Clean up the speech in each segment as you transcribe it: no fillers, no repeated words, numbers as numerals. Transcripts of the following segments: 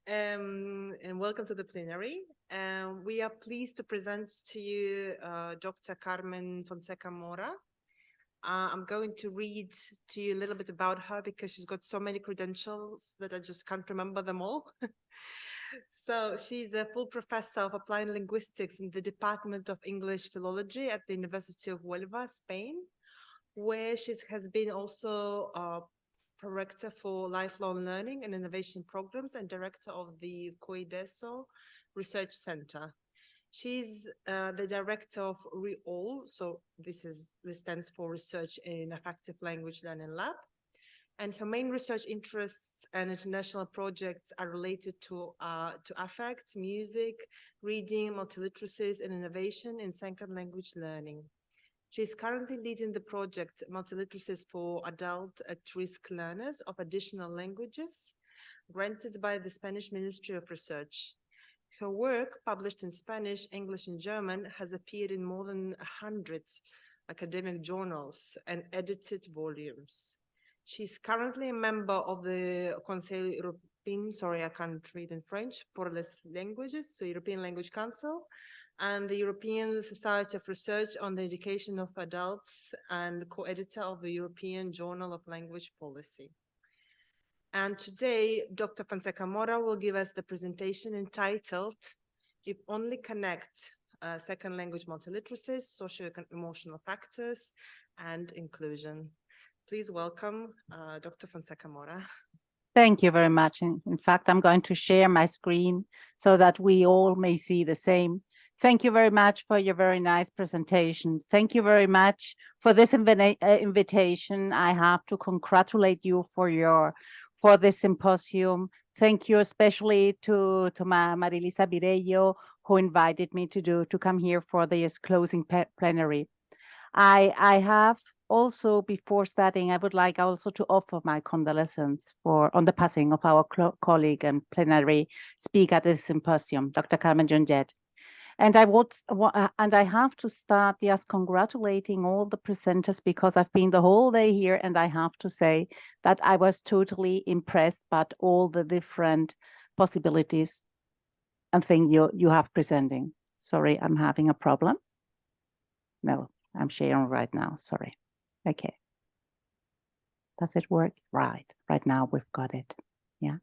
And welcome to the plenary. We are pleased to present to you Dr. Carmen Fonseca-Mora. I'm going to read to you a little bit about her because she's got so many credentials that I just can't remember them all. So she's a full professor of applied linguistics in the Department of English Philology at the University of Huelva, Spain, where she has been also Director for Lifelong Learning and Innovation Programs and Director of the COIDESO Research Center. She's the Director of REALL, so this stands for Research in Effective Language Learning Lab. And her main research interests and international projects are related to affect, music, reading, multiliteracies, and innovation in second language learning. She is currently leading the project Multiliteracies for Adult at-Risk Learners of Additional Languages, granted by the Spanish Ministry of Research. Her work, published in Spanish, English, and German, has appeared in more than 100 academic journals and edited volumes. She's currently a member of the Conseil Européen, sorry, I can't read in French, pour les languages, so European Language Council, and the European Society of Research on the Education of Adults, and co-editor of the European Journal of Language Policy. And today, Dr. Fonseca-Mora will give us the presentation entitled, If Only Connect Second Language Multiliteracies, Socio-Emotional Factors, and Inclusion. Please welcome Dr. Fonseca-Mora. Thank you very much. In fact, I'm going to share my screen so that we all may see the same. Thank you very much for your very nice presentation. Thank you very much for this invitation. I have to congratulate you for this symposium. Thank you especially to Marilisa Virello, who invited me to come here for this closing plenary. I have also, before starting, I would like also to offer my condolences on the passing of our colleague and plenary speaker at this symposium, Dr. Carmen Fonseca-Mora. And I have to start just congratulating all the presenters because I've been the whole day here, and I have to say that I was totally impressed by all the different possibilities and things you have presenting. Sorry, I'm having a problem. No, I'm sharing right now. Sorry. Okay. Does it work? Right now we've got it. Yeah.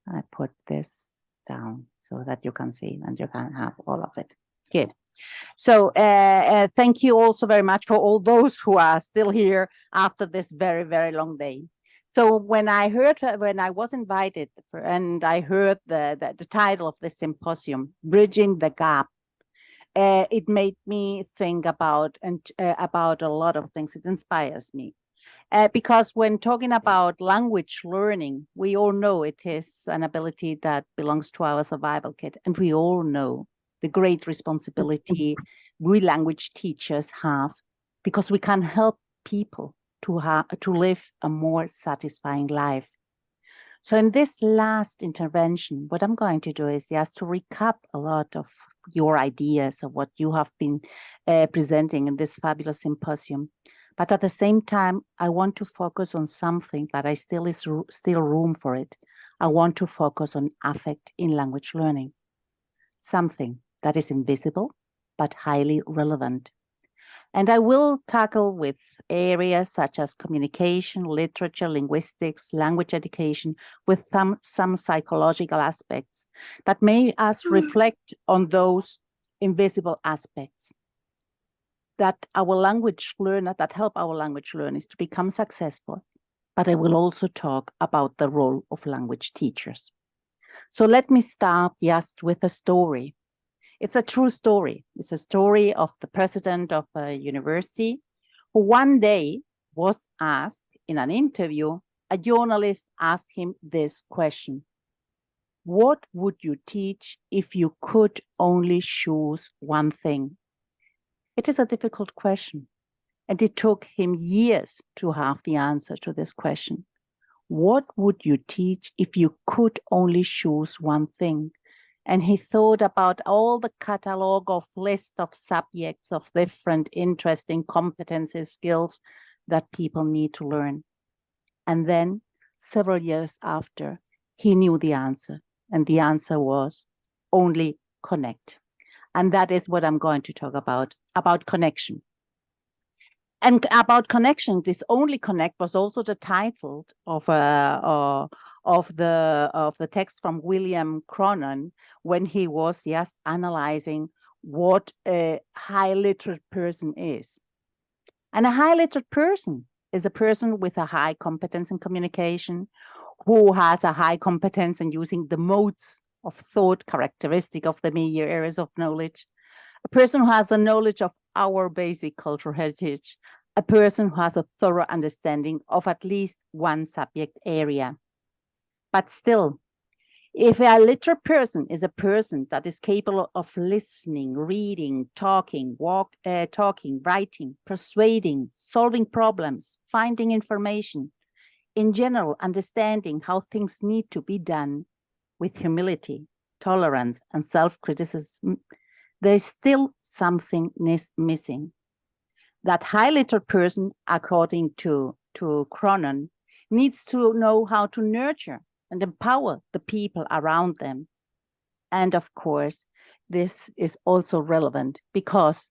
I put this down so that you can see and you can have all of it. Good. So thank you also very much for all those who are still here after this very, very long day. So when I was invited and I heard the title of this symposium, Bridging the Gap, it made me think about a lot of things. It inspires me. Because when talking about language learning, we all know it is an ability that belongs to our survival kit. And we all know the great responsibility we language teachers have, because we can help people to live a more satisfying life. So in this last intervention, what I'm going to do is just to recap a lot of your ideas of what you have been presenting in this fabulous symposium. But at the same time, I want to focus on something that still room for it. I want to focus on affect in language learning, something that is invisible but highly relevant. And I will tackle with areas such as communication, literature, linguistics, language education, with some psychological aspects that may us reflect on those invisible aspects that help our language learners to become successful. But I will also talk about the role of language teachers. So let me start just with a story. It's a true story. It's a story of the president of a university who one day was asked in an interview, a journalist asked him this question: what would you teach if you could only choose one thing? It is a difficult question, and it took him years to have the answer to this question. What would you teach if you could only choose one thing? And he thought about all the catalog of list of subjects of different interesting competencies, skills that people need to learn. And then several years after, he knew the answer, and the answer was only connect. And that is what I'm going to talk about connection. And about connection, this only connect was also the title of the text from William Cronon when he was just analyzing what a high literate person is. And a high literate person is a person with a high competence in communication, who has a high competence in using the modes of thought characteristic of the major areas of knowledge, a person who has a knowledge of our basic cultural heritage, a person who has a thorough understanding of at least one subject area. But still, if a literate person is a person that is capable of listening, reading, talking, writing, persuading, solving problems, finding information, in general, understanding how things need to be done with humility, tolerance, and self-criticism, there's still something missing. That high literate person, according to Cronon, needs to know how to nurture and empower the people around them. And of course, this is also relevant because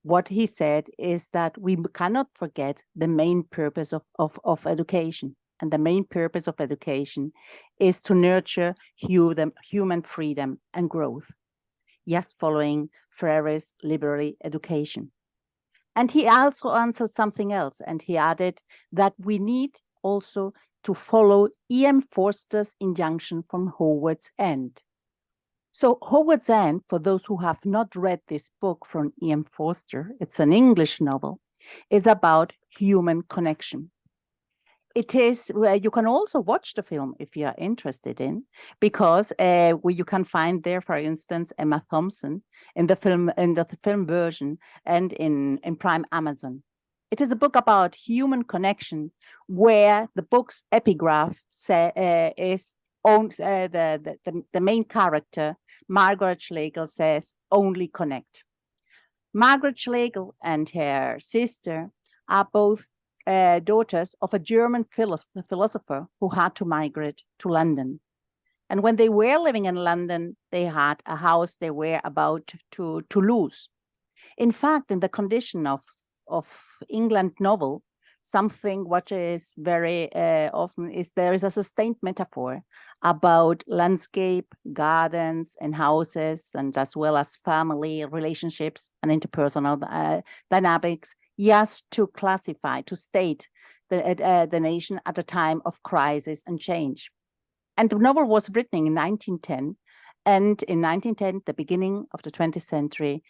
what he said is that we cannot forget the main purpose of education. And the main purpose of education is to nurture human freedom and growth, just following Freire's liberal education. And he also answered something else, and he added that we need also to follow E.M. Forster's injunction from Howard's End. So Howard's End, for those who have not read this book from E.M. Forster, it's an English novel, is about human connection. It is where you can also watch the film if you are interested in, because you can find there, for instance, Emma Thompson in the film version and in Prime Amazon. It is a book about human connection, where the book's epigraph is the main character, Margaret Schlegel, says, "Only connect." Margaret Schlegel and her sister are both daughters of a German philosopher who had to migrate to London. And when they were living in London, they had a house they were about to lose. In fact, in the condition of England novel, something what is very often is there is a sustained metaphor about landscape, gardens, and houses, and as well as family relationships and interpersonal dynamics, just to classify, to state the nation at a time of crisis and change. And the novel was written in 1910, and in 1910, the beginning of the 20th century,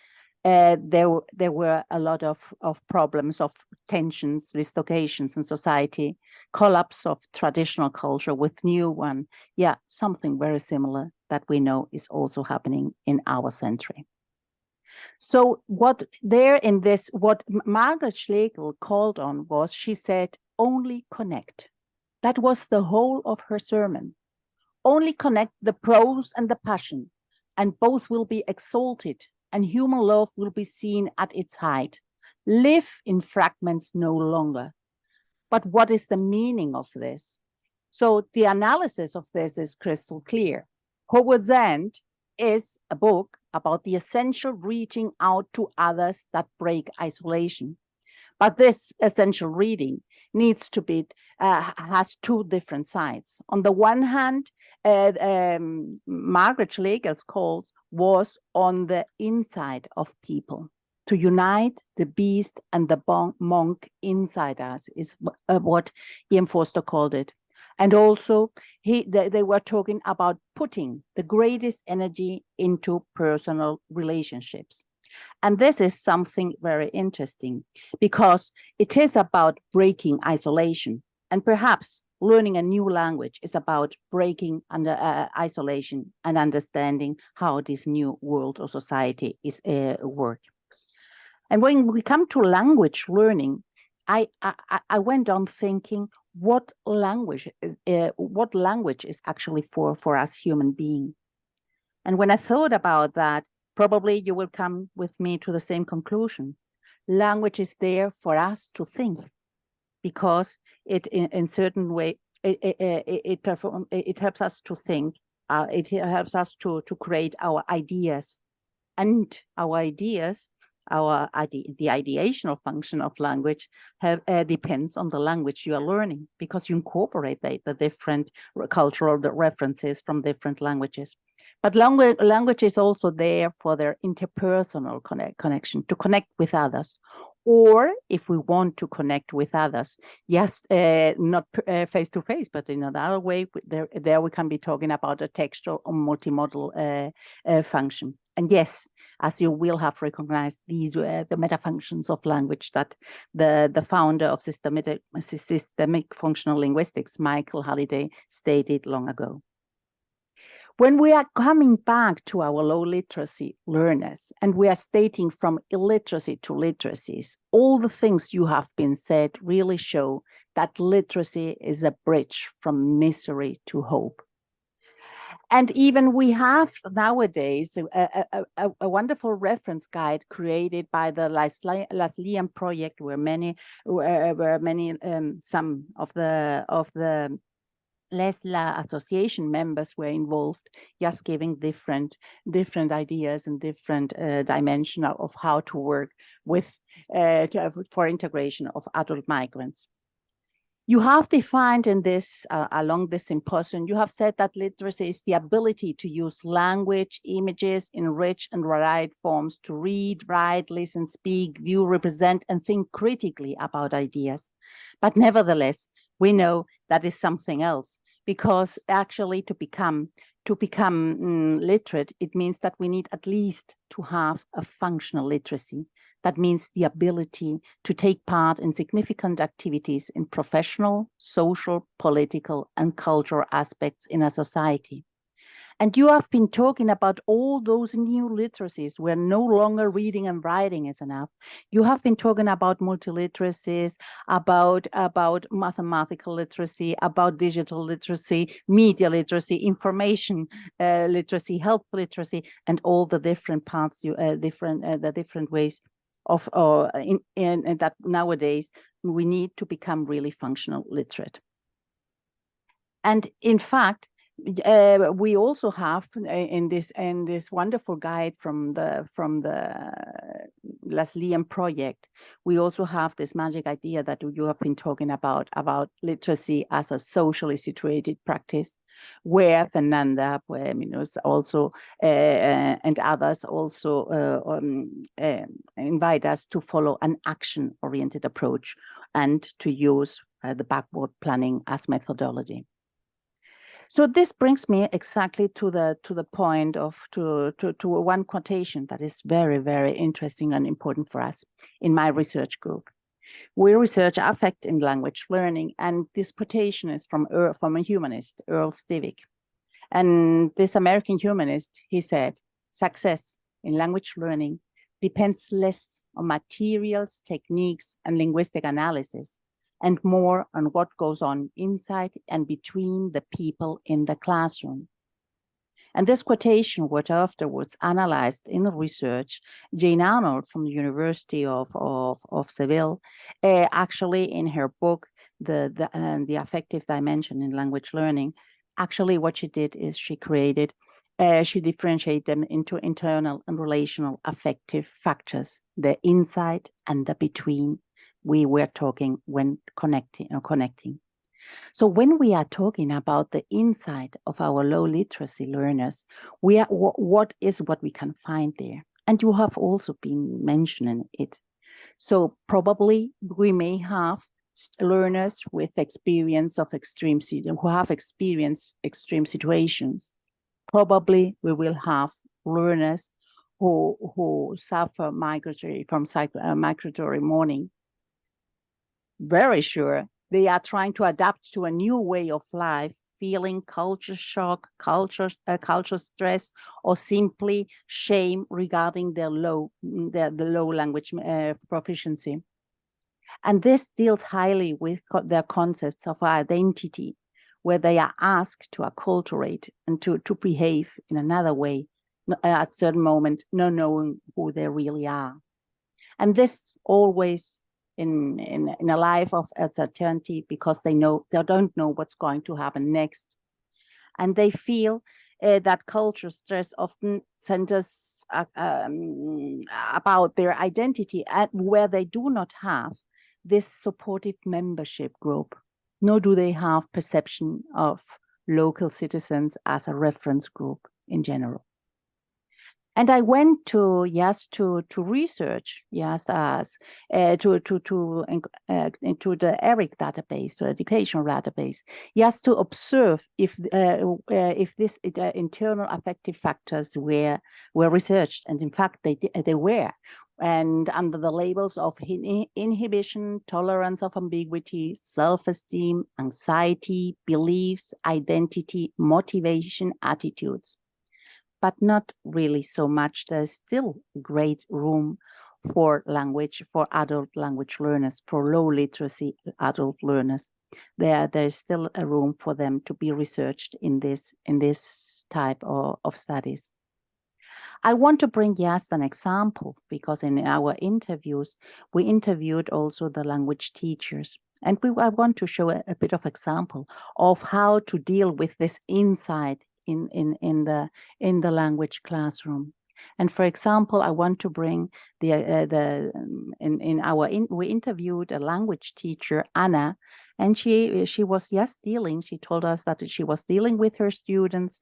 there were a lot of problems, of tensions, dislocations in society, collapse of traditional culture with new one. Yeah, something very similar that we know is also happening in our century. So what Margaret Schlegel called on was, she said, only connect. That was the whole of her sermon. Only connect the prose and the passion, and both will be exalted, and human love will be seen at its height. Live in fragments no longer. But what is the meaning of this? So the analysis of this is crystal clear. Howard's End is a book about the essential reaching out to others that break isolation. But this essential reading needs to be, has two different sides. On the one hand, Margaret Schlegel's calls was on the inside of people. To unite the beast and the monk inside us is what E.M. Forster called it. And also, they were talking about putting the greatest energy into personal relationships. And this is something very interesting, because it is about breaking isolation. And perhaps learning a new language is about breaking under isolation and understanding how this new world or society is work. And when we come to language learning, I went on thinking, what language is actually for us human beings? And when I thought about that, probably you will come with me to the same conclusion. Language is there for us to think, because it in certain way it helps us to think. It helps us to create our ideas, and our ideas, the ideational function of language depends on the language you are learning, because you incorporate the different cultural references from different languages. But language is also there for their interpersonal connection, to connect with others. Or if we want to connect with others, yes, not face to face, but in another way, there we can be talking about a textual or multimodal function. And yes, as you will have recognized, these were the meta functions of language that the founder of systemic functional linguistics, Michael Halliday, stated long ago. When we are coming back to our low literacy learners, and we are stating from illiteracy to literacies, all the things you have been said really show that literacy is a bridge from misery to hope. And even we have nowadays a wonderful reference guide created by the LESLLA project, where some of the LESLLA association members were involved, just giving different ideas and different dimension of how to work with for integration of adult migrants. You have defined in this, along this symposium, you have said that literacy is the ability to use language, images in rich and varied forms to read, write, listen, speak, view, represent, and think critically about ideas. But nevertheless, we know that is something else, because actually to become literate, it means that we need at least to have a functional literacy. That means the ability to take part in significant activities in professional, social, political, and cultural aspects in a society. And you have been talking about all those new literacies where no longer reading and writing is enough. You have been talking about multiliteracies, about mathematical literacy, about digital literacy, media literacy, information literacy, health literacy, and all the different parts, the different ways of in that nowadays we need to become really functional literate. And in fact, we also have in this wonderful guide from the LESLLA project, we also have this magic idea that you have been talking about literacy as a socially situated practice, where Fernanda also and others also invite us to follow an action-oriented approach and to use the backward planning as methodology. So this brings me exactly to the point of to one quotation that is very, very interesting and important for us in my research group. We research affect in language learning, and this quotation is from a humanist, Earl Stivic. And this American humanist, he said, success in language learning depends less on materials, techniques, and linguistic analysis, and more on what goes on inside and between the people in the classroom. And this quotation was afterwards analyzed in the research. Jane Arnold from the University of Seville, actually in her book, the affective dimension in language learning, actually what she did is she differentiated them into internal and relational affective factors, the inside and the between. We were talking when connecting. So when we are talking about the inside of our low literacy learners, what we can find there? And you have also been mentioning it. So probably we may have learners with experience of who have experienced extreme situations. Probably we will have learners who suffer migratory mourning. Very sure they are trying to adapt to a new way of life, feeling culture shock, culture stress, or simply shame regarding the low language proficiency. And this deals highly with their concepts of identity, where they are asked to acculturate and to behave in another way at a certain moment, not knowing who they really are. And this always in a life of uncertainty because they don't know what's going to happen next. And they feel that culture stress often centers about their identity, and where they do not have this supportive membership group, nor do they have perception of local citizens as a reference group in general. And I went to research as into the ERIC database, the educational database, to observe if this internal affective factors were researched, and in fact they were, and under the labels of inhibition, tolerance of ambiguity, self-esteem, anxiety, beliefs, identity, motivation, attitudes. But not really so much. There's still great room for language, for adult language learners, for low literacy adult learners. There's still a room for them to be researched in this type of studies. I want to bring just an example, because in our interviews, we interviewed also the language teachers. And I want to show a bit of example of how to deal with this insight in the language classroom. And for example, I want to bring we interviewed a language teacher, Anna, and she was she told us that she was dealing with her students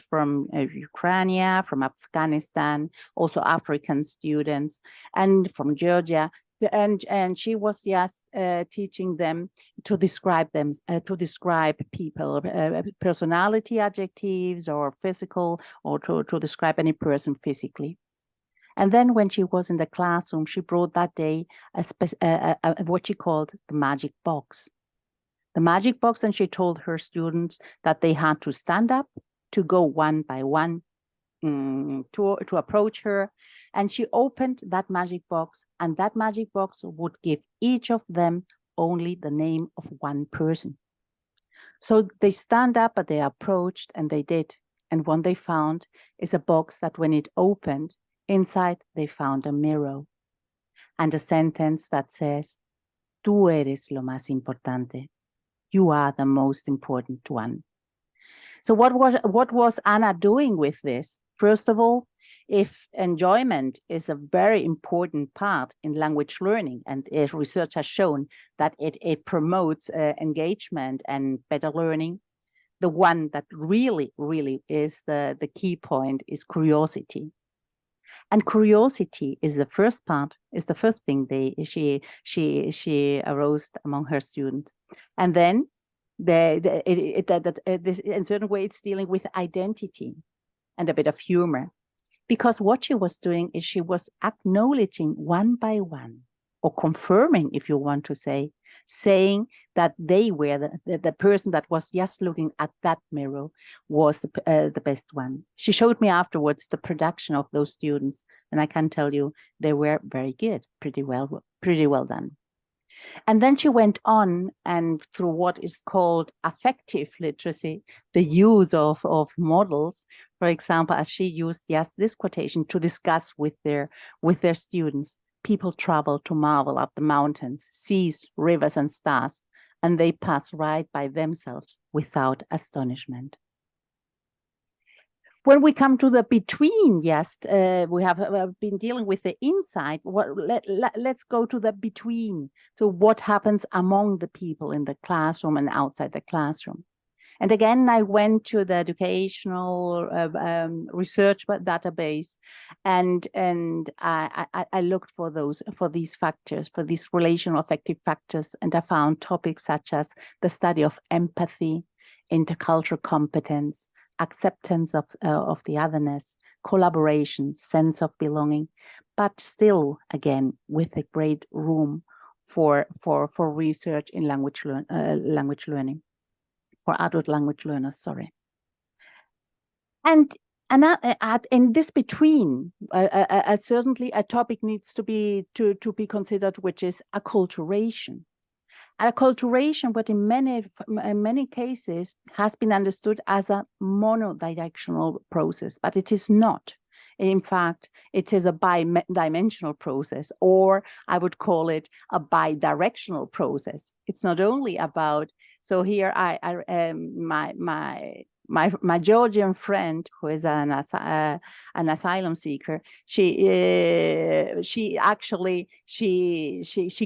from Ukraine, from Afghanistan, also African students, and from Georgia. And she was teaching them to describe people, personality adjectives or physical, or to describe any person physically. And then when she was in the classroom, she brought that day what she called the magic box. The magic box, and she told her students that they had to stand up, to go one by one, to approach her, and she opened that magic box, and that magic box would give each of them only the name of one person. So they stand up, but they approached, and they did. And what they found is a box that when it opened, inside they found a mirror and a sentence that says, "Tú eres lo más importante." You are the most important one. So what was Anna doing with this? First of all, if enjoyment is a very important part in language learning, and research has shown that it promotes engagement and better learning, the one that really is the key point is curiosity. And curiosity is the first part, is the first thing she aroused among her students. And then this, in certain way, it's dealing with identity and a bit of humor, because what she was doing is she was acknowledging one by one, or confirming, if you want to say, saying that they were the person that was just looking at that mirror was the best one. She showed me afterwards the production of those students, and I can tell you they were very good, pretty well done. And then she went on, and through what is called affective literacy, the use of models, for example, as she used just this quotation to discuss with their students, people travel to marvel at the mountains, seas, rivers, and stars, and they pass right by themselves without astonishment. When we come to the between, we have been dealing with the inside. Let's go to the between. So what happens among the people in the classroom and outside the classroom? And again, I went to the educational research database, and I looked for these factors, for these relational affective factors, and I found topics such as the study of empathy, intercultural competence, acceptance of the otherness, collaboration, sense of belonging, but still, again, with a great room for research in language learning, for adult language learners, sorry. And in this between, certainly a topic needs to be considered, which is acculturation. Acculturation, but in many cases has been understood as a monodirectional process, but it is not. In fact, it is a bi-dimensional process, or I would call it a bi-directional process. It's not only about, so here my Georgian friend, who is an asylum seeker, she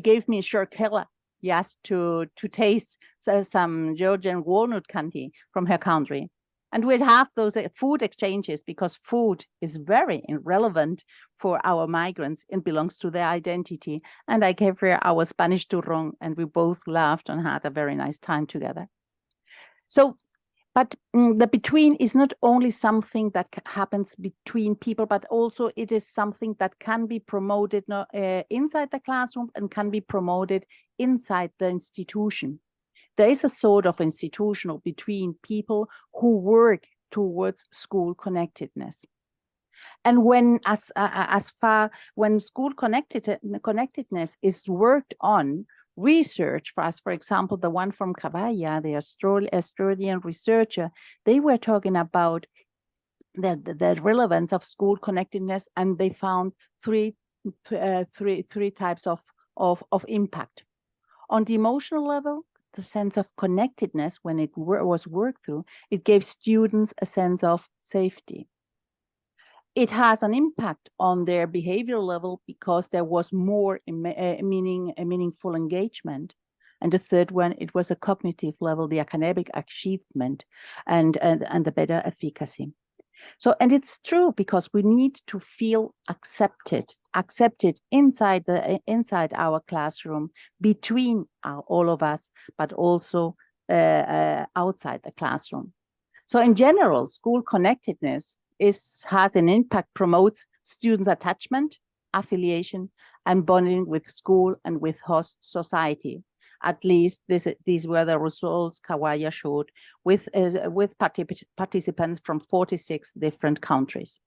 gave me shorkela, yes, to taste some Georgian walnut candy from her country. And we'd have those food exchanges because food is very relevant for our migrants and belongs to their identity. And I gave her our Spanish turrón, and we both laughed and had a very nice time together. So, but the between is not only something that happens between people, but also it is something that can be promoted inside the classroom and can be promoted inside the institution. There is a sort of institutional between people who work towards school connectedness. And when when school connectedness is worked on, research for us, for example, the one from Cavalla, the Australian researcher, they were talking about the relevance of school connectedness, and they found three types of impact. On the emotional level, the sense of connectedness, when it was worked through, it gave students a sense of safety. It has an impact on their behavioral level because there was more meaningful engagement. And the third one, it was a cognitive level, the academic achievement and the better efficacy. So, and it's true because we need to feel accepted inside our classroom, between all of us, but also outside the classroom. So in general, school connectedness has an impact, promotes students' attachment, affiliation, and bonding with school and with host society. At least these were the results Kawaya showed with participants from 46 different countries.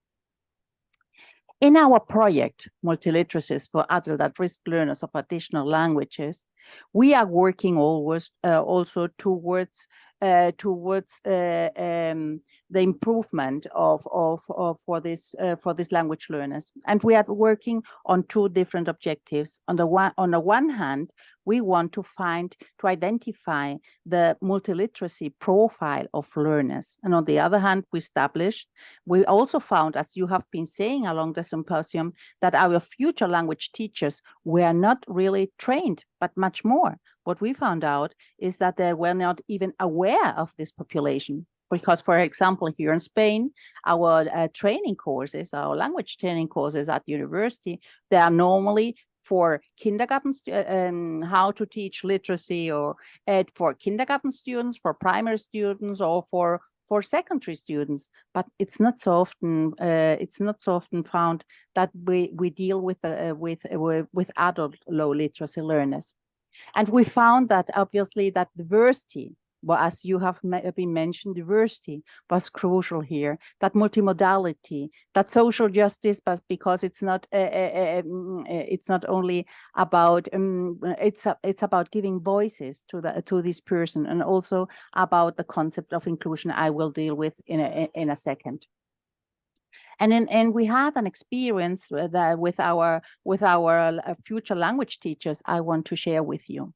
In our project, Multiliteracies for Adult at-Risk Learners of Additional Languages, we are working always also towards the improvement for these language learners, and we are working on two different objectives. On the one hand, we want to identify the multiliteracy profile of learners, and on the other hand, we also found, as you have been saying along the symposium, that our future language teachers were not really trained, but much more. What we found out is that they were not even aware of this population. Because, for example, here in Spain, our training courses, our language training courses at university, they are normally for kindergarten, how to teach literacy, or for kindergarten students, for primary students, or for secondary students. But it's not so often found that we deal with adult low literacy learners. And we found that obviously that diversity, well, as you have been mentioned, diversity was crucial here, that multimodality, that social justice, but because it's not only about, it's about giving voices to this person, and also about the concept of inclusion I will deal with in a second. And we had an experience with our future language teachers I want to share with you.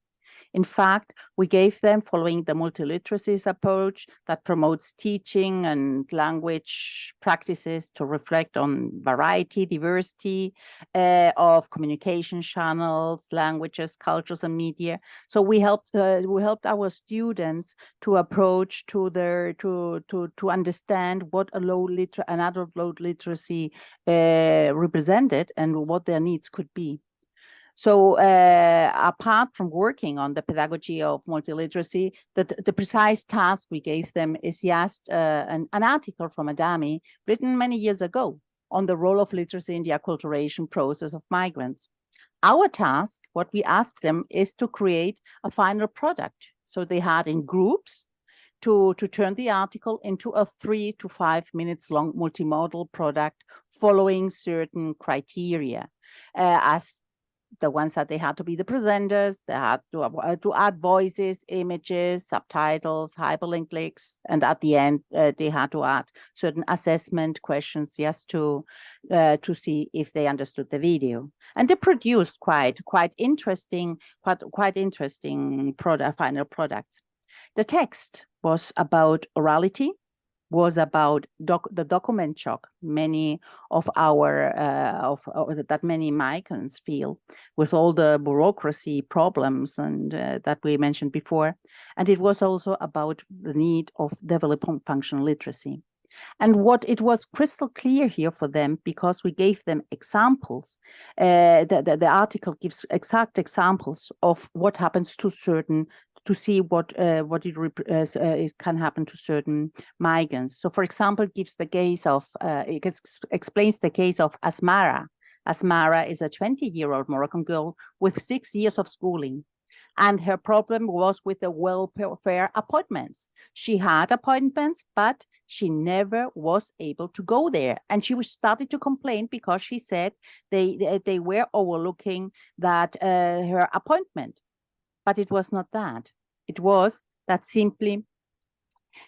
In fact, we gave them, following the multiliteracies approach that promotes teaching and language practices to reflect on variety, diversity of communication channels, languages, cultures, and media. So we helped our students to approach to understand what an adult low literacy represented and what their needs could be. So apart from working on the pedagogy of multiliteracy, the precise task we gave them is just an article from Adami written many years ago on the role of literacy in the acculturation process of migrants. Our task, what we asked them, is to create a final product. So they had in groups to turn the article into a 3 to 5 minutes long multimodal product following certain criteria, as the ones that they had to be the presenters, they had to add voices, images, subtitles, hyperlink links, and at the end they had to add certain assessment questions just to see if they understood the video. And they produced quite interesting final products. The text was about orality, was about the document shock many of that many migrants feel with all the bureaucracy problems and that we mentioned before. And it was also about the need of developing functional literacy. And what it was crystal clear here for them, because we gave them examples, the article gives exact examples of what happens to certain, to see what it can happen to certain migrants. So, for example, it gives the case of, it explains the case of Asmara. Asmara is a 20-year-old Moroccan girl with 6 years of schooling. And her problem was with the welfare appointments. She had appointments, but she never was able to go there. And she started to complain because she said they were overlooking that her appointment. But it was not that. It was that simply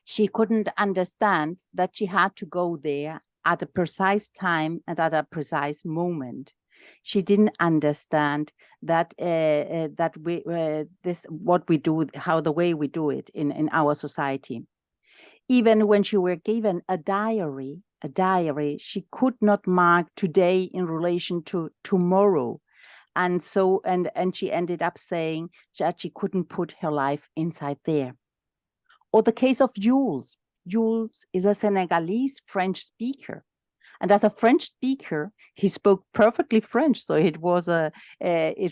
she couldn't understand that she had to go there at a precise time and at a precise moment. She didn't understand that what we do, how the way we do it in our society. Even when she were given a diary, she could not mark today in relation to tomorrow. And so, and she ended up saying that she couldn't put her life inside there. Or the case of Jules. Jules is a Senegalese French speaker. And as a French speaker, he spoke perfectly French. So it was a high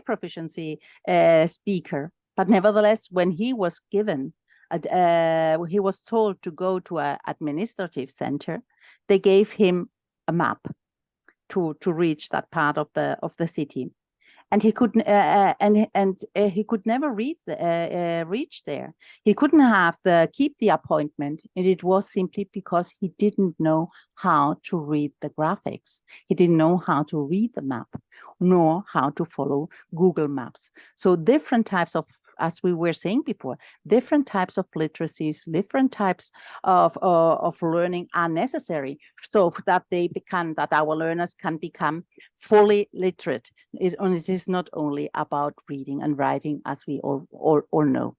proficiency speaker. But nevertheless, when he was given, he was told to go to an administrative center, they gave him a map to reach that part of the city. And he could he could never reach there. He couldn't keep the appointment, and it was simply because he didn't know how to read the graphics. He didn't know how to read the map, nor how to follow Google Maps. So different types of, as we were saying before, different types of literacies, different types of learning are necessary so that our learners can become fully literate. It is not only about reading and writing, as we all know.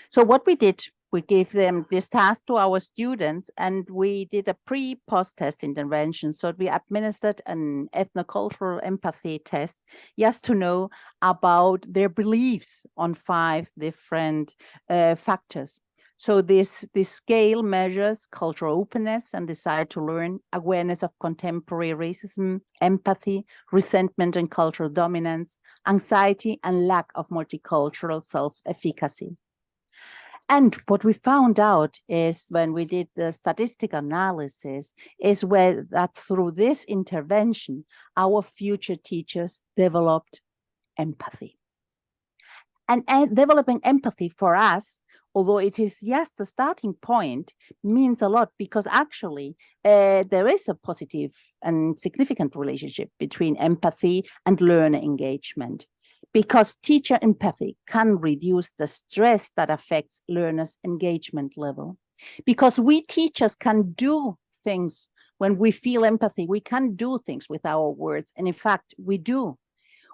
So what we did, we gave them this task to our students, and we did a pre-post test intervention. So we administered an ethnocultural empathy test just to know about their beliefs on 5 different factors. So this scale measures cultural openness and desire to learn, awareness of contemporary racism, empathy, resentment and cultural dominance, anxiety and lack of multicultural self-efficacy. And what we found out is, when we did the statistical analysis, is that through this intervention, our future teachers developed empathy. And developing empathy for us, although it is just the starting point, means a lot, because actually there is a positive and significant relationship between empathy and learner engagement. Because teacher empathy can reduce the stress that affects learners' engagement level. Because we teachers can do things when we feel empathy, we can do things with our words. And in fact, we do.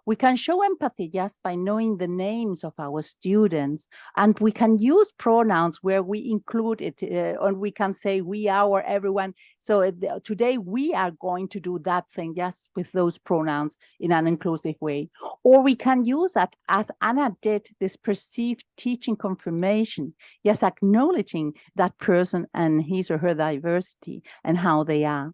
We can show empathy just by knowing the names of our students, and we can use pronouns where we include it, and we can say we, our, everyone. So today we are going to do that thing just with those pronouns in an inclusive way. Or we can use that, as Anna did, this perceived teaching confirmation, just acknowledging that person and his or her diversity and how they are.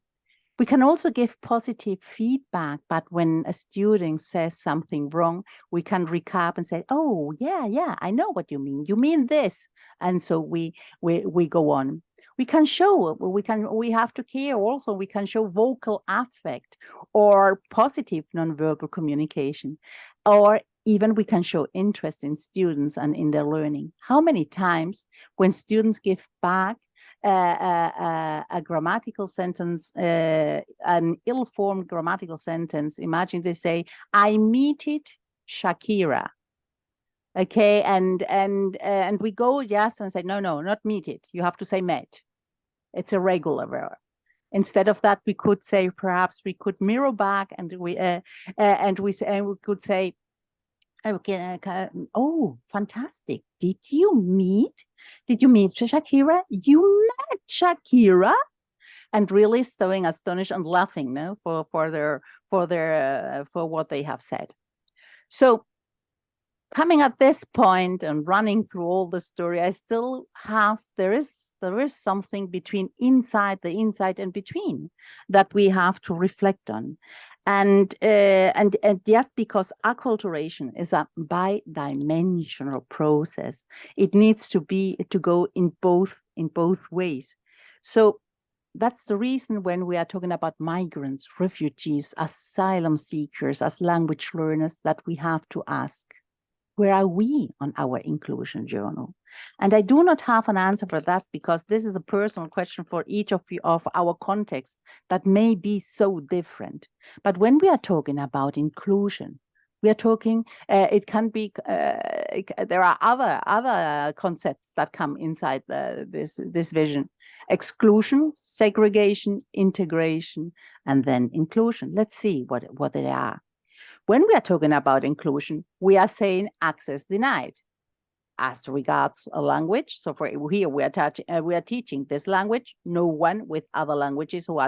We can also give positive feedback, but when a student says something wrong, we can recap and say, oh, yeah, I know what you mean. You mean this. And so we go on. We can show, we have to care also, we can show vocal affect or positive nonverbal communication, or even we can show interest in students and in their learning. How many times when students give back a grammatical sentence, an ill-formed grammatical sentence. Imagine they say, I meted Shakira. Okay, and we go yes and say, no, not meted. You have to say met. It's a regular verb. Instead of that, we could say, perhaps we could mirror back, and we could say, okay, oh, fantastic. Did you meet Shakira? You met Shakira? And really staying astonished and laughing, no, for what they have said. So coming at this point and running through all the story, I still have, there is something between the inside and between that we have to reflect on. And yes, because acculturation is a bi-dimensional process. It needs to go in both ways. So that's the reason when we are talking about migrants, refugees, asylum seekers, as language learners, that we have to ask, where are we on our inclusion journey? And I do not have an answer for that, because this is a personal question for each of you, of our context that may be so different. But when we are talking about inclusion, we are talking, it can be, there are other concepts that come inside this vision: exclusion, segregation, integration, and then inclusion. Let's see what they are. When we are talking about inclusion, we are saying access denied as regards a language. So for here, we are teaching this language. No one with other languages who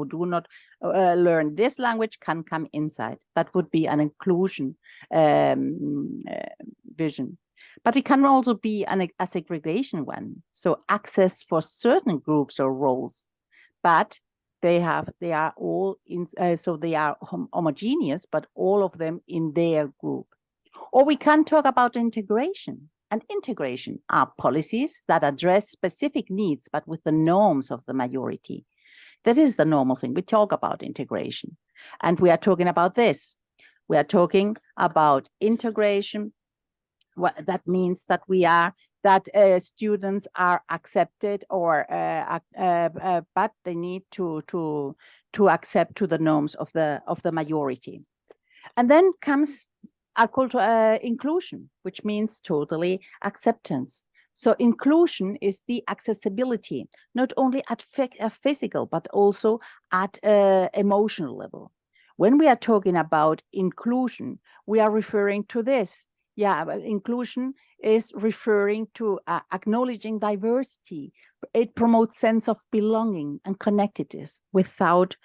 do not learn this language can come inside. That would be an inclusion vision. But it can also be a segregation one. So access for certain groups or roles, but they are all in, so they are homogeneous, but all of them in their group. Or we can talk about integration. And integration are policies that address specific needs, but with the norms of the majority. This is the normal thing. We talk about integration. And we are talking about this. We are talking about integration. What that means that students are accepted, or but they need to accept to the norms of the majority. And then comes inclusion, which means totally acceptance. So inclusion is the accessibility, not only at physical, but also at emotional level. When we are talking about inclusion, we are referring to this. Yeah, inclusion is referring to acknowledging diversity. It promotes sense of belonging and connectedness without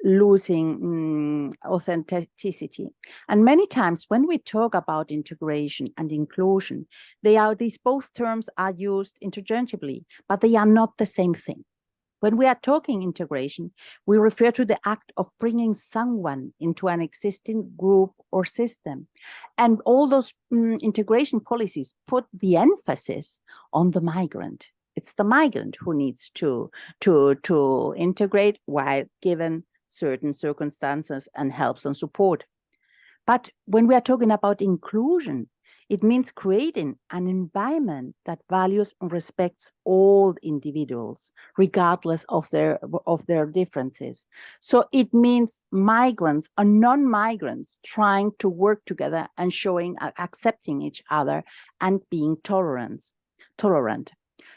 losing authenticity. And many times when we talk about integration and inclusion, these both terms are used interchangeably, but they are not the same thing. When we are talking integration, we refer to the act of bringing someone into an existing group or system. And all those integration policies put the emphasis on the migrant. It's the migrant who needs to integrate while given certain circumstances and helps and support. But when we are talking about inclusion, it means creating an environment that values and respects all individuals, regardless of their differences. So it means migrants and non-migrants trying to work together and accepting each other and being tolerant.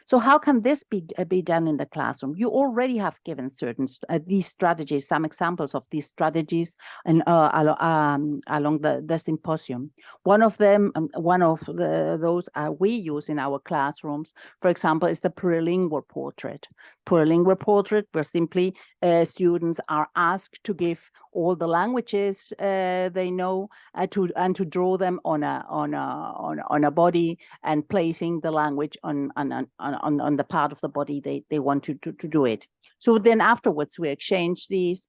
So how can this be done in the classroom? You already have given certain these strategies, some examples of these strategies, and along the symposium. One of them, those we use in our classrooms, for example, is the plurilingual portrait. Plurilingual portrait, where simply students are asked to give all the languages they know to draw them on a body, and placing the language on the part of the body they want to do it. So then afterwards we exchange these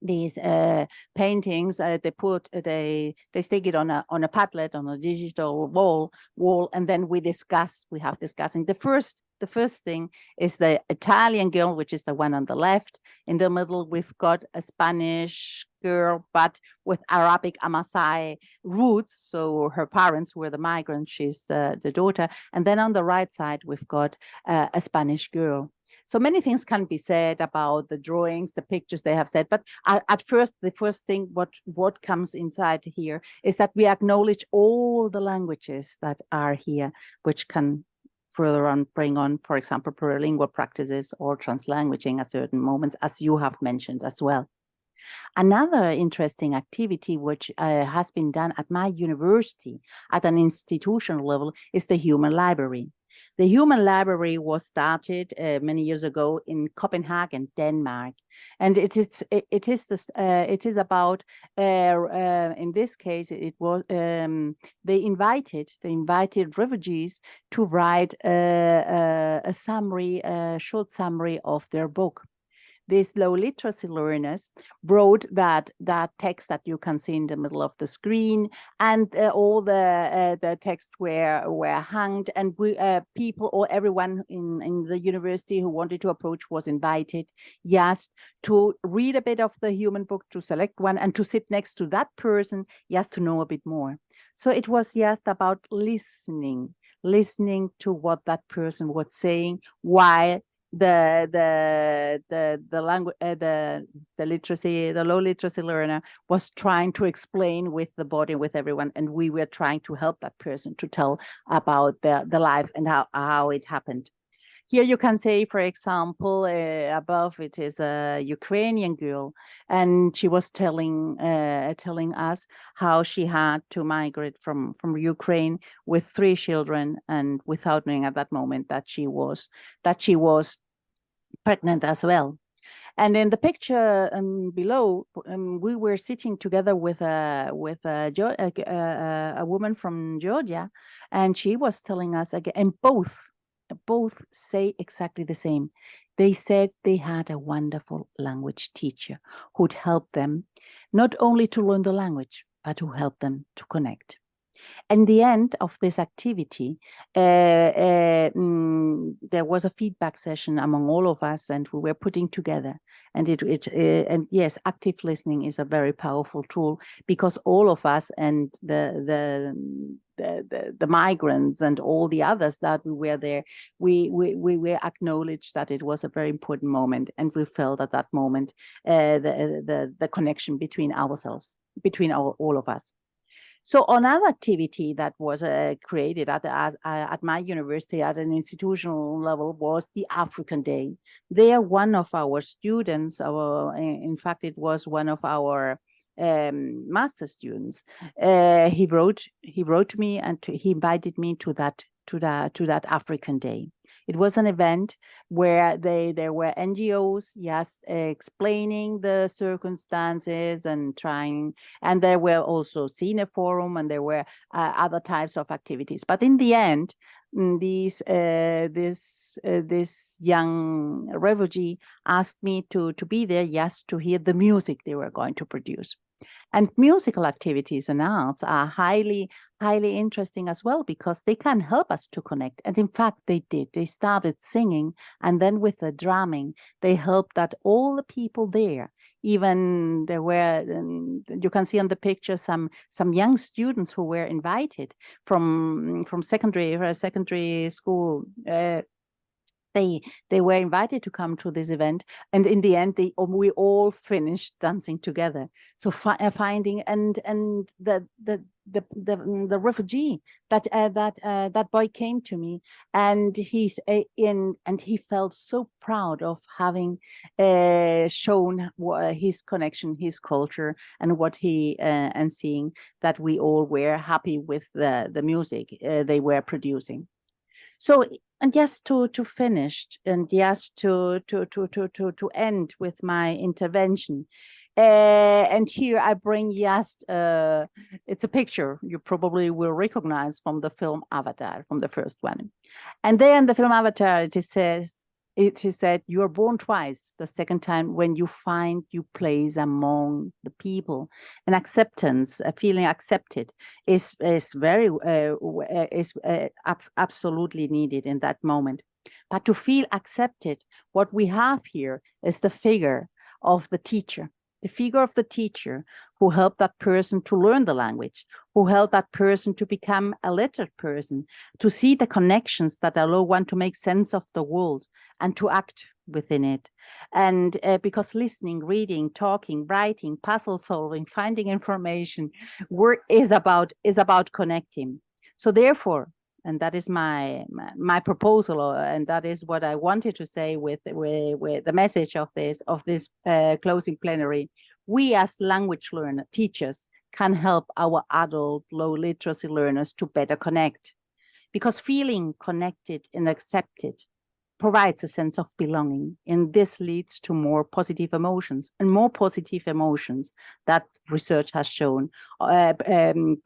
these paintings. They stick it on a Padlet, on a digital wall, and then we have discussing. The first thing is the Italian girl, which is the one on the left. In the middle, we've got a Spanish girl, but with Arabic Amasai roots. So her parents were the migrants. She's the daughter. And then on the right side, we've got a Spanish girl. So many things can be said about the drawings, the pictures they have said, but at first, the first thing what comes inside here is that we acknowledge all the languages that are here, which can further on bring on, for example, plurilingual practices or translanguaging at certain moments, as you have mentioned as well. Another interesting activity which has been done at my university at an institutional level is the Human Library. The Human Library was started many years ago in Copenhagen, Denmark, and it is about in this case it was they invited refugees to write a summary, a short summary of their book. These low literacy learners wrote that text that you can see in the middle of the screen, and all the text were hanged, and people or everyone in the university who wanted to approach was invited, yes, to read a bit of the human book, to select one, and to sit next to that person, yes, to know a bit more. So it was just about listening to what that person was saying, while the language, the low literacy learner was trying to explain with the body, with everyone, and we were trying to help that person to tell about the life and how it happened. Here you can say, for example, above it is a Ukrainian girl, and she was telling us how she had to migrate from Ukraine with 3 children, and without knowing at that moment that she was pregnant as well. And in the picture below, we were sitting together with a woman from Georgia, and she was telling us again, and both say exactly the same. They said they had a wonderful language teacher who'd help them not only to learn the language, but who helped them to connect. In the end of this activity, there was a feedback session among all of us, and we were putting together. And and yes, active listening is a very powerful tool, because all of us and the migrants and all the others that we were there, we were acknowledged that it was a very important moment, and we felt at that moment the connection between ourselves, between all of us. So another activity that was created at my university at an institutional level was the African Day. There, one of our students, in fact, it was one of our master students. He wrote to me, and he invited me to that African Day. It was an event where there were NGOs, yes, explaining the circumstances and trying, and there were also Cine Forum, and there were other types of activities. But in the end, this young refugee asked me to be there, yes, to hear the music they were going to produce. And musical activities and arts are highly interesting as well, because they can help us to connect. And in fact, they did. They started singing, and then with the drumming, they helped that all the people there, even there were, you can see on the picture, some young students who were invited from secondary school. They were invited to come to this event, and in the end, we all finished dancing together. So finding and the refugee that boy came to me, and he felt so proud of having shown his connection, his culture, and what he and seeing that we all were happy with the music they were producing. So, and just to finish, and just to end with my intervention, and here I bring just it's a picture you probably will recognize from the film Avatar, from the first one. And there in the film Avatar, it says, It is said you are born twice. The second time when you find your place among the people, and acceptance, feeling accepted, is very absolutely needed in that moment. But to feel accepted, what we have here is the figure of the teacher. The figure of the teacher who helped that person to learn the language, who helped that person to become a literate person, to see the connections that allow one to make sense of the world and to act within it. And because listening, reading, talking, writing, puzzle solving, finding information, work is about connecting. So therefore, and that is my proposal, and that is what I wanted to say with the message of this closing plenary. We as language learner teachers can help our adult low literacy learners to better connect, because feeling connected and accepted provides a sense of belonging, and this leads to more positive emotions, and more positive emotions, that research has shown,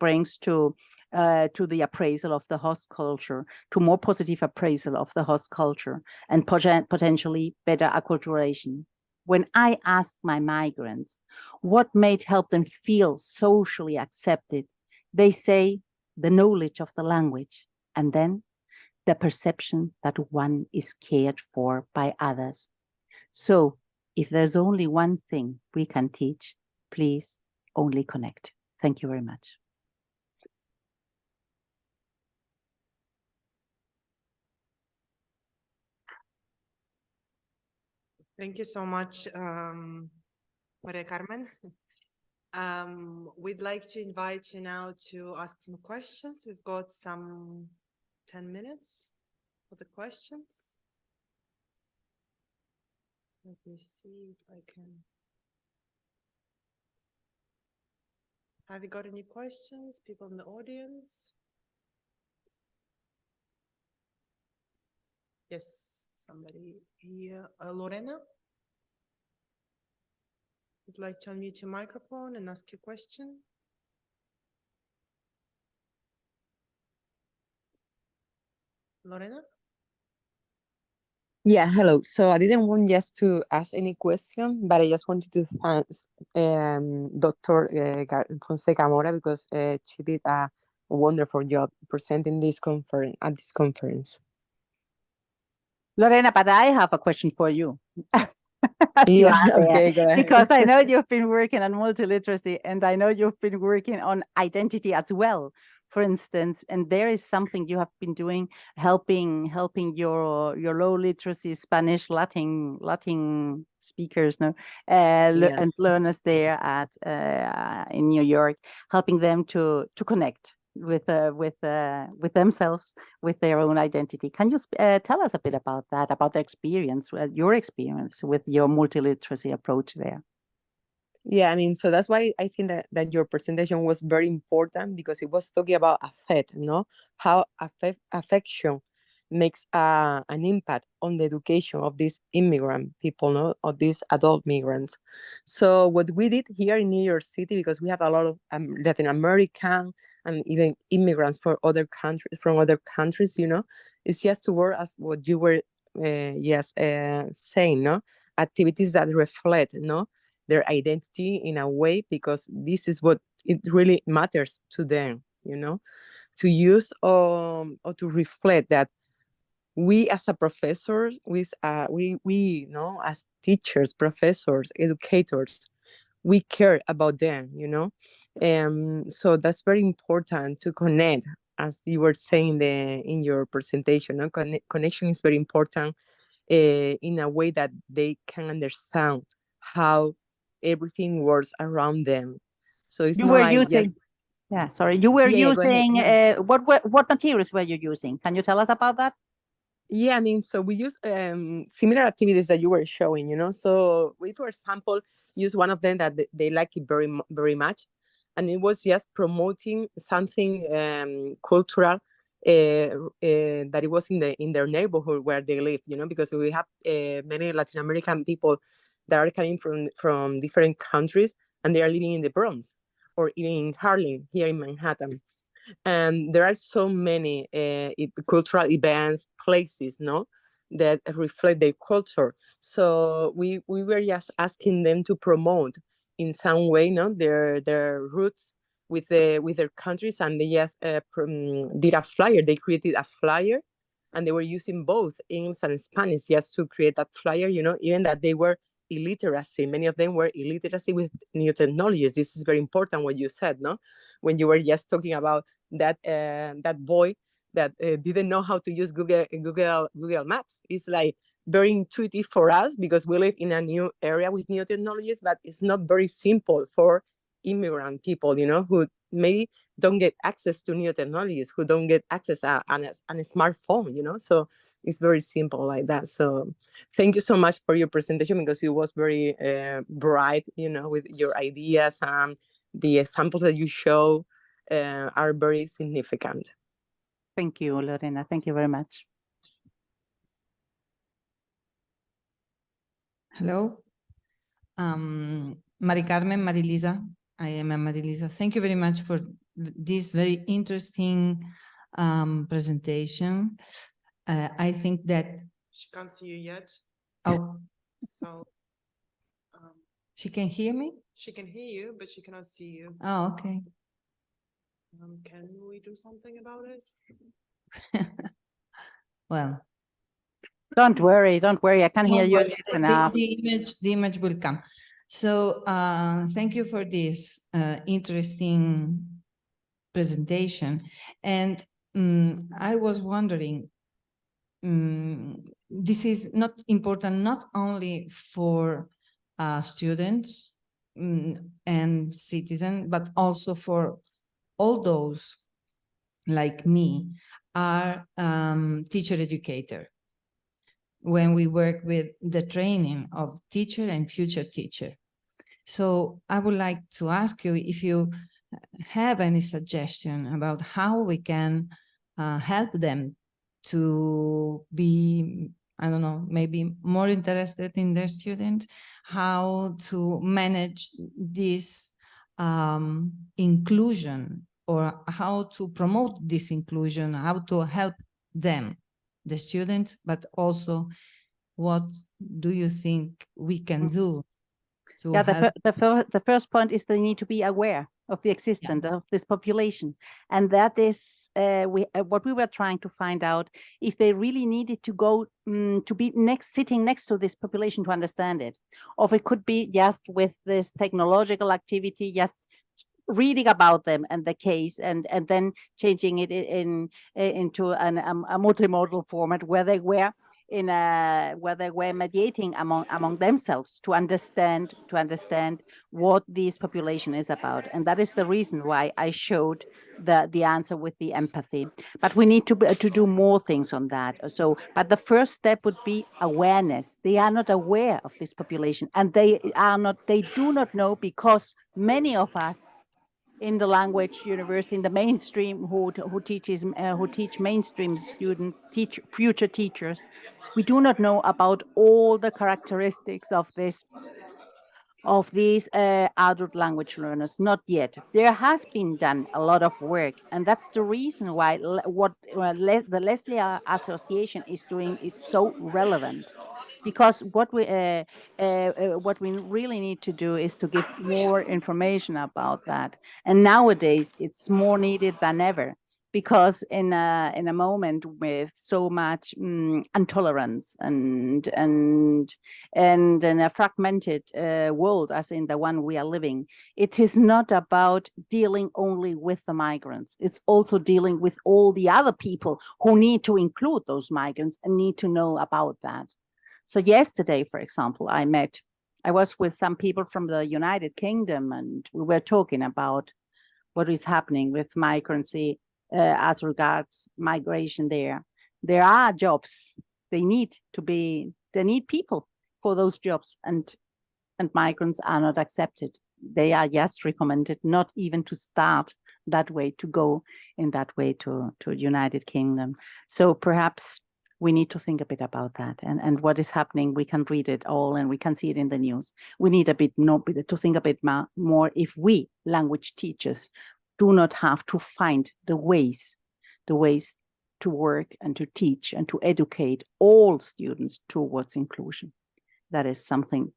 brings to the appraisal of the host culture, to more positive appraisal of the host culture, and potentially better acculturation. When I asked my migrants what made help them feel socially accepted, they say the knowledge of the language, and then the perception that one is cared for by others. So if there's only one thing we can teach, please only connect. Thank you very much. Thank you so much, Maria Carmen. We'd like to invite you now to ask some questions. We've got some 10 minutes for the questions. Let me see if I can. Have you got any questions, people in the audience? Yes, somebody here. Lorena? Would like to unmute your microphone and ask your question? Lorena? Yeah, hello. So I didn't want just to ask any question, but I just wanted to thank Dr. Fonseca-Mora, because she did a wonderful job presenting this conference at this conference. Lorena, but I have a question for you. As you Yeah, are there, okay, go ahead. because I know you've been working on multiliteracy, and I know you've been working on identity as well, for instance, and there is something you have been doing, helping your low literacy Spanish Latin speakers, no, and learners there at in New York, helping them to connect with themselves, with their own identity. Can you tell us a bit about that, about the experience, your experience with your multiliteracy approach there? Yeah, I mean, so that's why I think that your presentation was very important, because it was talking about affect, no? How affection makes an impact on the education of these immigrant people, no? Of these adult migrants. So what we did here in New York City, because we have a lot of Latin American and even immigrants from other countries, you know, is just to work as what you were saying, no? Activities that reflect, no? Their identity in a way, because this is what it really matters to them, you know, to use or to reflect that we as a professor, we you know, as teachers, professors, educators, we care about them, you know. So that's very important to connect, as you were saying in your presentation, no? Connection is very important in a way that they can understand how everything works around them. So it's You not were like using, just yeah, sorry, you were go ahead. using, No. what materials were you using? Can you tell us about that? Yeah, I mean, so we use similar activities that you were showing, you know. So we, for example, use one of them that they like it very much, and it was just promoting something cultural that it was in their neighborhood where they live, you know, because we have many Latin American people that are coming from different countries, and they are living in the Bronx or even in Harlem here in Manhattan. And there are so many cultural events, places, no, that reflect their culture. So we were just asking them to promote in some way, no, their roots with their countries, and they just did a flyer. They created a flyer, and they were using both English and Spanish just to create that flyer. Even that they were illiteracy. Many of them were illiteracy with new technologies. This is very important what you said, no? When you were just talking about that boy that didn't know how to use Google Maps. It's like very intuitive for us because we live in a new area with new technologies, but it's not very simple for immigrant people, who maybe don't get access to new technologies, who don't get access to a smartphone, so it's very simple like that. So thank you so much for your presentation, because it was very bright, with your ideas, and the examples that you show are very significant. Thank you, Lorena. Thank you very much. Hello. Mari Carmen, Marilisa. I am Marilisa. Thank you very much for this very interesting presentation. I think that She can't see you yet. Oh, So she can hear me? she can hear you, but she cannot see you. Oh, okay. Can we do something about it? Well, Don't worry, I can hear don't you worry, just enough. the image will come. So thank you for this interesting presentation. And I was wondering, this is not important not only for students and citizens, but also for all those like me are teacher educator. When we work with the training of teacher and future teacher. So I would like to ask you if you have any suggestion about how we can help them to be, I don't know, maybe more interested in their students, how to manage this inclusion, or how to promote this inclusion, how to help them, the students, but also what do you think we can do to help? The first point is they need to be aware of the existence of this population, and that is what we were trying to find out, if they really needed to go to be sitting next to this population to understand it, or if it could be just with this technological activity, just reading about them and the case, and then changing it into a multimodal format where they were mediating among themselves to understand what this population is about. And that is the reason why I showed the answer with the empathy. But we need to do more things on that. So, but the first step would be awareness. They are not aware of this population, and they do not know, because many of us in the language university, in the mainstream, who teach mainstream students, teach future teachers, we do not know about all the characteristics of these adult language learners, not yet. There has been done a lot of work, and that's the reason why the LESLLA Association is doing is so relevant. Because what we really need to do is to give more information about that. And nowadays it's more needed than ever, because in a moment with so much intolerance and in a fragmented world as in the one we are living, it is not about dealing only with the migrants. It's also dealing with all the other people who need to include those migrants and need to know about that. So yesterday, for example, I was with some people from the United Kingdom, and we were talking about what is happening with migrancy as regards migration there. There are jobs. They need people for those jobs, and migrants are not accepted. They are just recommended not even to start that way, to go in that way to United Kingdom. So perhaps we need to think a bit about that, and what is happening. We can read it all and we can see it in the news. We need to think a bit more if we language teachers do not have to find the ways to work and to teach and to educate all students towards inclusion. That is something,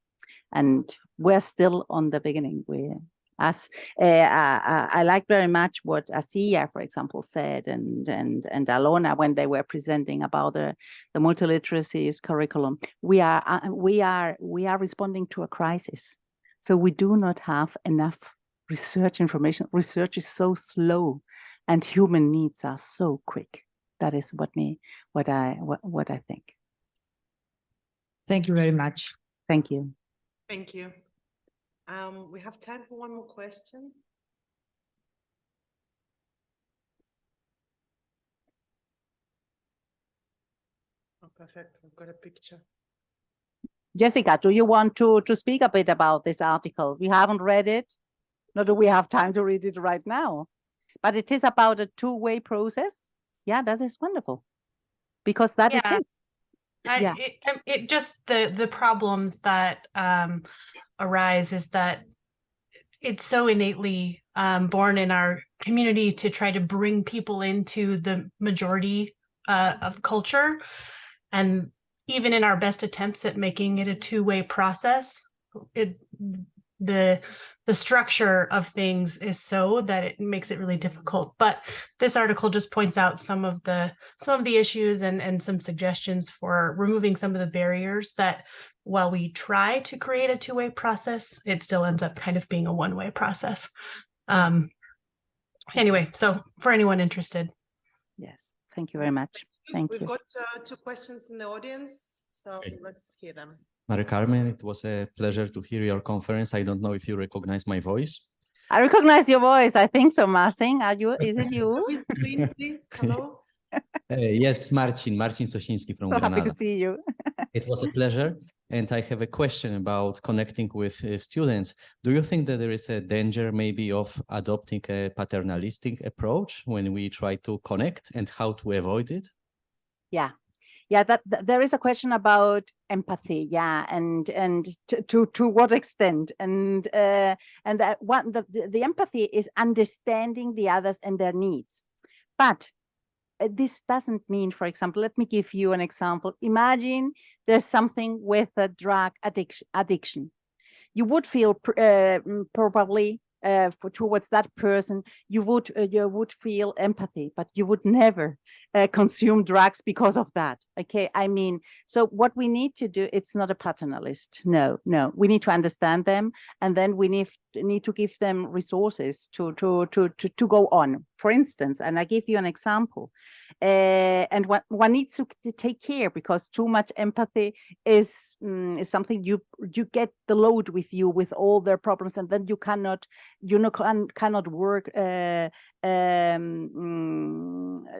and we're still on the beginning. I like very much what Asia, for example, said, and Alona when they were presenting about the multiliteracies curriculum. We are responding to a crisis, so we do not have enough research information. Research is so slow, and human needs are so quick. That is what I think. Thank you very much. Thank you. Thank you. We have time for one more question. Oh, perfect. I've got a picture. Jessica, do you want to speak a bit about this article? We haven't read it, nor do we have time to read it right now. But it is about a two-way process. Yeah, that is wonderful. Because that it is. Yeah. It just the problems that arise is that it's so innately born in our community to try to bring people into the majority of culture, and even in our best attempts at making it a two-way process, the structure of things is so that it makes it really difficult. But this article just points out some of the issues and some suggestions for removing some of the barriers that, while we try to create a two-way process, it still ends up kind of being a one-way process. Anyway, so for anyone interested. Yes, thank you very much. Thank you. We've got two questions in the audience, so let's hear them. Maria Carmen, it was a pleasure to hear your conference. I don't know if you recognize my voice. I recognize your voice. I think so, Marcin. Are you? Is it you? Who is doing? Hello. Yes, Marcin Sosiński from So Granada. happy to see you. It was a pleasure. And I have a question about connecting with students. Do you think that there is a danger maybe of adopting a paternalistic approach when we try to connect, and how to avoid it? Yeah. That there is a question about empathy, and to what extent, and that one the empathy is understanding the others and their needs, but this doesn't mean, for example, let me give you an example. Imagine there's something with a drug addiction. You would feel probably towards that person, you would feel empathy, but you would never consume drugs because of that. Okay, I mean, so what we need to do, it's not a paternalist. No, we need to understand them, and then we need to give them resources to go on. For instance, and I give you an example, and one needs to take care, because too much empathy is something you get the load with you with all their problems, and then you cannot work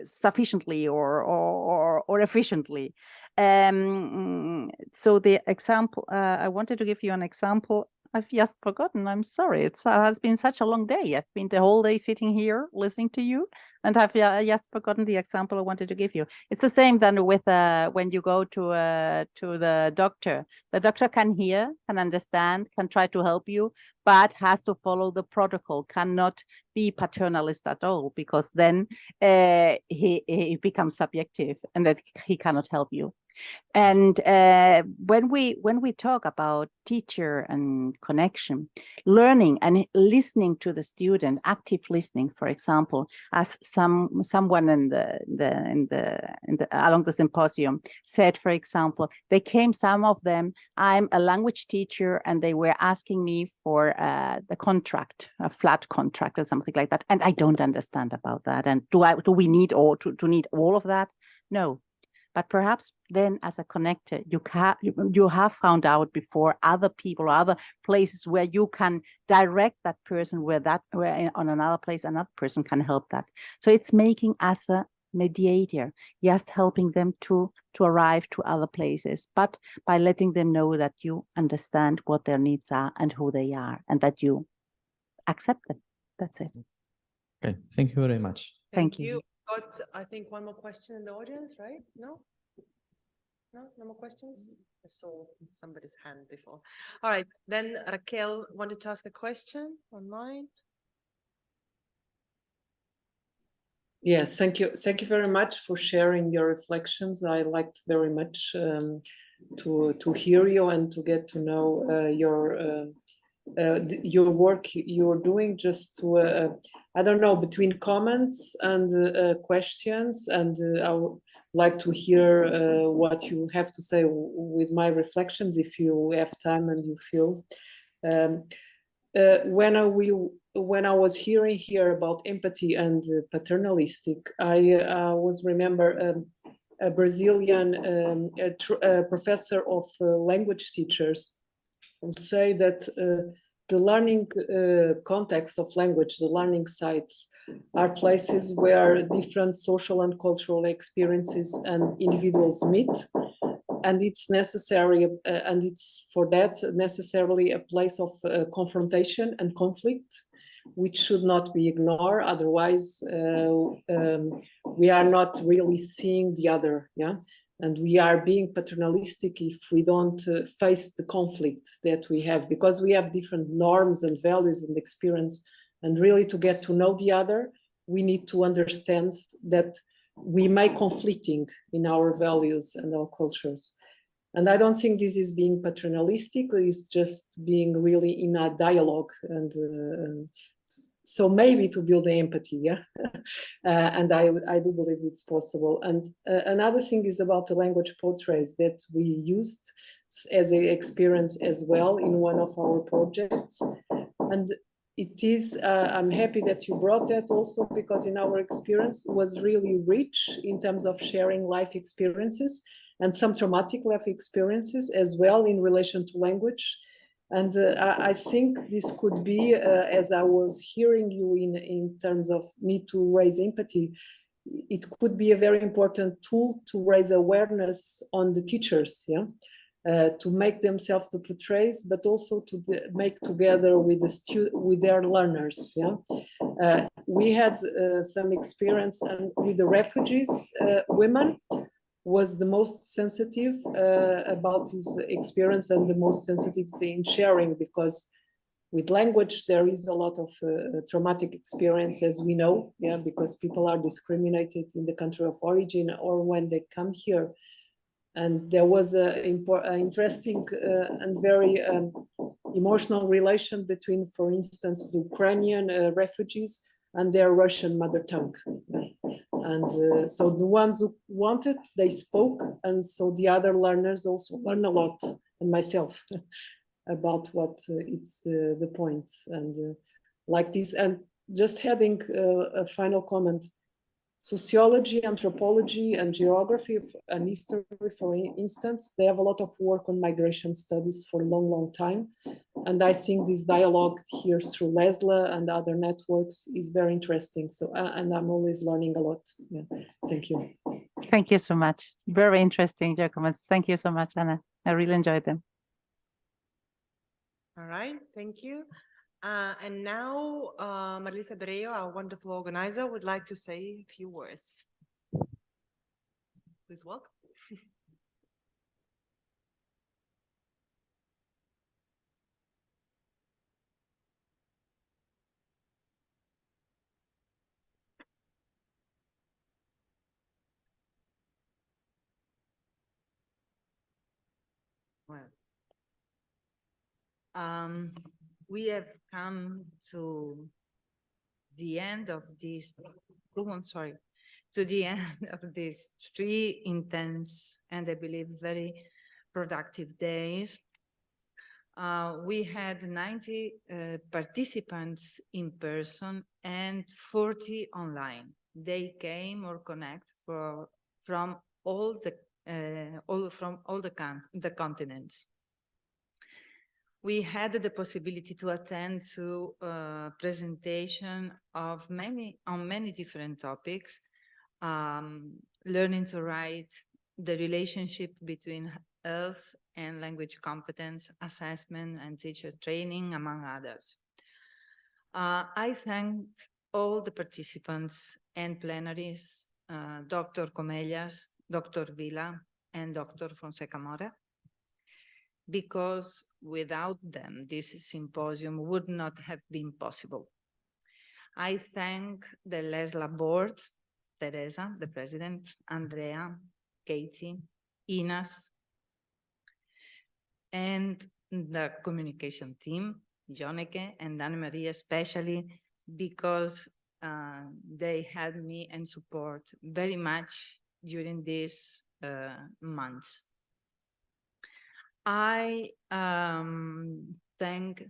sufficiently or efficiently. So the example, I wanted to give you an example. I've just forgotten. I'm sorry. It has been such a long day. I've been the whole day sitting here listening to you, and I've just forgotten the example I wanted to give you. It's the same then with when you go to the doctor. The doctor can hear, can understand, can try to help you, but has to follow the protocol. Cannot be paternalist at all, because then he becomes subjective, and that he cannot help you. And when we talk about teacher and connection, learning and listening to the student, active listening, for example, as someone in the along the symposium said, for example, they came, some of them, I'm a language teacher, and they were asking me for the contract, a flat contract or something like that, and I don't understand about that. And do we need to need all of that? No. But perhaps then, as a connector, you have found out before other people or other places where you can direct that person, where on another place another person can help that. So it's making us a mediator, just helping them to arrive to other places, but by letting them know that you understand what their needs are and who they are, and that you accept them. That's it. Okay, thank you very much. Thank you. Got, I think, one more question in the audience, right? No more questions. I saw somebody's hand before. All right, then Raquel wanted to ask a question online. Yes, thank you. Thank you very much for sharing your reflections. I liked very much to hear you and to get to know your work you're doing. Just to, I don't know, between comments and questions, and I would like to hear what you have to say with my reflections, if you have time and you feel. When I was hearing here about empathy and paternalistic, I was remember a Brazilian professor of language teachers who say that the learning context of language, the learning sites, are places where different social and cultural experiences and individuals meet. And it's necessary, and it's for that necessarily a place of confrontation and conflict, which should not be ignored. Otherwise, we are not really seeing the other, yeah? And we are being paternalistic if we don't face the conflict that we have, because we have different norms and values and experience. And really, to get to know the other, we need to understand that we may conflicting in our values and our cultures. And I don't think this is being paternalistic, it's just being really in a dialogue. And so maybe to build the empathy, yeah? And I do believe it's possible. And another thing is about the language portraits that we used as an experience as well in one of our projects. And it is, I'm happy that you brought that also, because in our experience was really rich in terms of sharing life experiences and some traumatic life experiences as well in relation to language. And I think this could be, as I was hearing you in terms of need to raise empathy, it could be a very important tool to raise awareness on the teachers, yeah? To make themselves the portrays, but also to make together with with their learners. Yeah, we had some experience with the refugees women was the most sensitive about his experience and the most sensitive in sharing, because with language there is a lot of traumatic experience, as we know, yeah, because people are discriminated in the country of origin or when they come here. And there was an interesting and very emotional relation between, for instance, the Ukrainian refugees and their Russian mother tongue. And so the ones who wanted, they spoke. And so the other learners also learn a lot, and myself, about what it's the point. And like this, and just having a final comment. Sociology, anthropology, and geography and history, for instance, they have a lot of work on migration studies for a long, long time. And I think this dialogue here through LESLLA and other networks is very interesting. So, and I'm always learning a lot. Yeah. Thank you. Thank you so much. Very interesting documents. Thank you so much, Anna. I really enjoyed them. All right, thank you. And now Marlisa Bereo, our wonderful organizer, would like to say a few words. Please welcome. Well, we have come to the end of this, to the end of these 3 intense and I believe very productive days. We had 90 participants in person and 40 online. They came or connect from all the continents. We had the possibility to attend to a presentation of many different topics, learning to write, the relationship between health and language competence, assessment and teacher training, among others. I thank all the participants and plenaries, Dr. Comellas, Dr. Villa, and Dr. Fonseca-Mora, because without them, this symposium would not have been possible. I thank the LESLLA board Teresa, the president, Andrea, Katie, Ines, and the communication team, Joneke and Anne-Marie especially, because they helped me and support very much during these months. I thank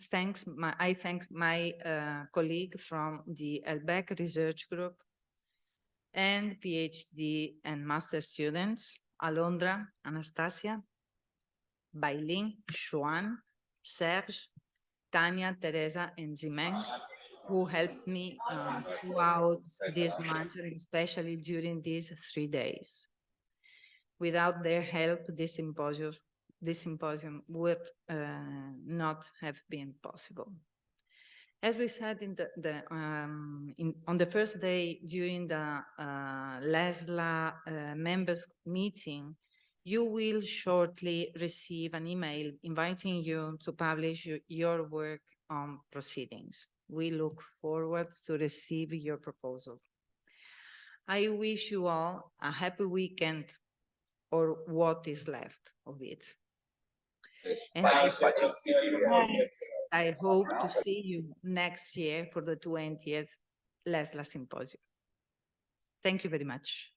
my colleague from the LBEC Research Group and PhD and master students, Alondra, Anastasia, Bailin, Xuan, Serge, Tanya, Teresa, and Zimeng, who helped me throughout this month, and especially during these 3 days. Without their help, this symposium would not have been possible. As we said on the first day during the LESLLA members meeting, you will shortly receive an email inviting you to publish your work on proceedings. We look forward to receive your proposal. I wish you all a happy weekend, or what is left of it. And I hope to see you next year for the 20th LESLLA Symposium. Thank you very much.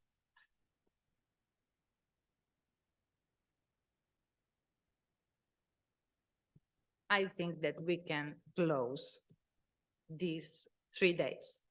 I think that we can close these 3 days.